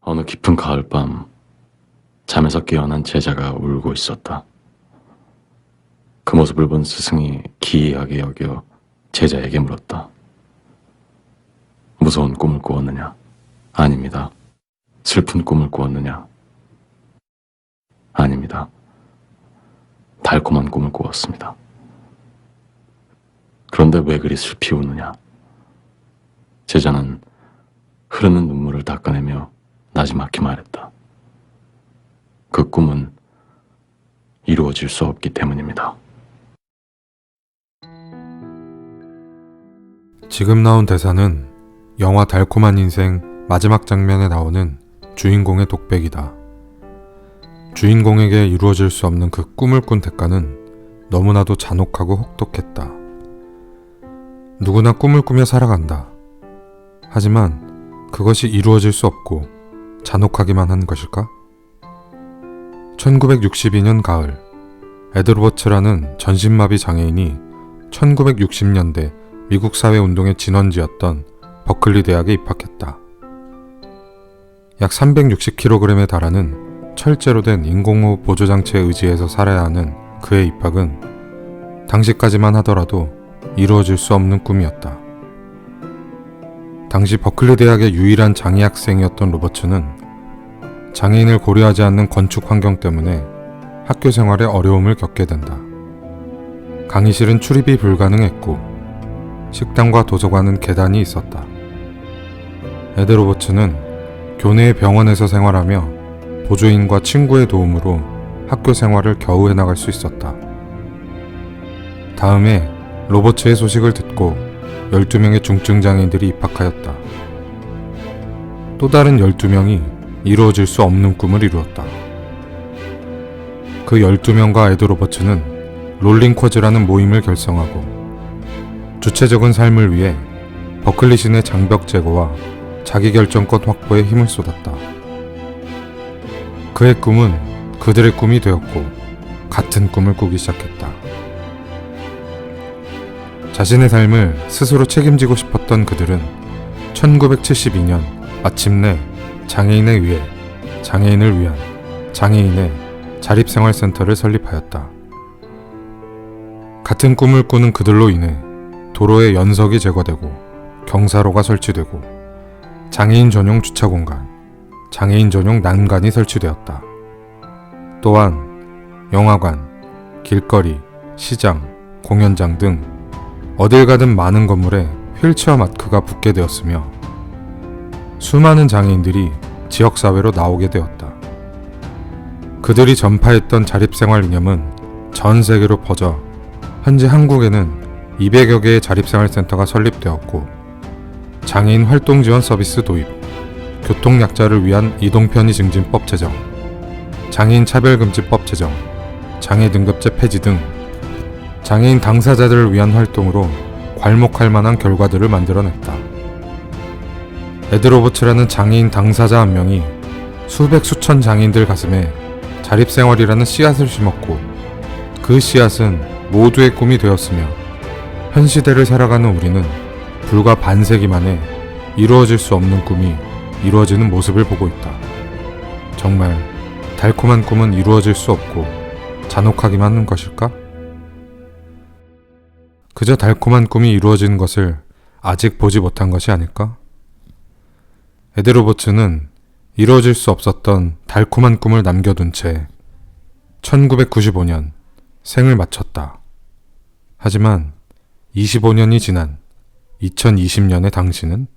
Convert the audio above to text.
어느 깊은 가을밤 잠에서 깨어난 제자가 울고 있었다. 그 모습을 본 스승이 기이하게 여겨 제자에게 물었다. 무서운 꿈을 꾸었느냐? 아닙니다. 슬픈 꿈을 꾸었느냐? 아닙니다. 달콤한 꿈을 꾸었습니다. 그런데 왜 그리 슬피 우느냐? 제자는 흐르는 눈물을 닦아내며 나지막히 말했다. 그 꿈은 이루어질 수 없기 때문입니다. 지금 나온 대사는 영화 달콤한 인생 마지막 장면에 나오는 주인공의 독백이다. 주인공에게 이루어질 수 없는 그 꿈을 꾼 대가는 너무나도 잔혹하고 혹독했다. 누구나 꿈을 꾸며 살아간다. 하지만 그것이 이루어질 수 없고 잔혹하기만 한 것일까? 1962년 가을, 에드 로버츠라는 전신마비 장애인이 1960년대 미국 사회운동의 진원지였던 버클리 대학에 입학했다. 약 360kg에 달하는 철제로 된 인공호흡 보조장치에 의지해서 살아야 하는 그의 입학은 당시까지만 하더라도 이루어질 수 없는 꿈이었다. 당시 버클리 대학의 유일한 장애 학생이었던 로버츠는 장애인을 고려하지 않는 건축 환경 때문에 학교 생활에 어려움을 겪게 된다. 강의실은 출입이 불가능했고 식당과 도서관은 계단이 있었다. 에드 로버츠는 교내의 병원에서 생활하며 보조인과 친구의 도움으로 학교 생활을 겨우 해나갈 수 있었다. 다음에 로버츠의 소식을 듣고 12명의 중증장애인들이 입학하였다. 또 다른 12명이 이루어질 수 없는 꿈을 이루었다. 그 12명과 에드 로버츠는 롤링쿼즈라는 모임을 결성하고 주체적인 삶을 위해 버클리 시내 장벽 제거와 자기결정권 확보에 힘을 쏟았다. 그의 꿈은 그들의 꿈이 되었고 같은 꿈을 꾸기 시작했다. 자신의 삶을 스스로 책임지고 싶었던 그들은 1972년 마침내 장애인을 위해 장애인을 위한 장애인의 자립생활센터를 설립하였다. 같은 꿈을 꾸는 그들로 인해 도로에 연석이 제거되고 경사로가 설치되고 장애인 전용 주차공간, 장애인 전용 난간이 설치되었다. 또한 영화관, 길거리, 시장, 공연장 등 어딜 가든 많은 건물에 휠체어 마크가 붙게 되었으며 수많은 장애인들이 지역사회로 나오게 되었다. 그들이 전파했던 자립생활 이념은 전 세계로 퍼져 현재 한국에는 200여 개의 자립생활센터가 설립되었고 장애인 활동지원 서비스 도입, 교통약자를 위한 이동편의 증진법 제정, 장애인 차별금지법 제정, 장애등급제 폐지 등 장애인 당사자들을 위한 활동으로 괄목할 만한 결과들을 만들어냈다. 에드 로버츠라는 장애인 당사자 한 명이 수백 수천 장애인들 가슴에 자립생활이라는 씨앗을 심었고 그 씨앗은 모두의 꿈이 되었으며 현 시대를 살아가는 우리는 불과 반세기 만에 이루어질 수 없는 꿈이 이루어지는 모습을 보고 있다. 정말 달콤한 꿈은 이루어질 수 없고 잔혹하기만 하는 것일까? 그저 달콤한 꿈이 이루어지는 것을 아직 보지 못한 것이 아닐까? 에드 로버츠는 이루어질 수 없었던 달콤한 꿈을 남겨둔 채 1995년 생을 마쳤다. 하지만 25년이 지난 2020년의 당신은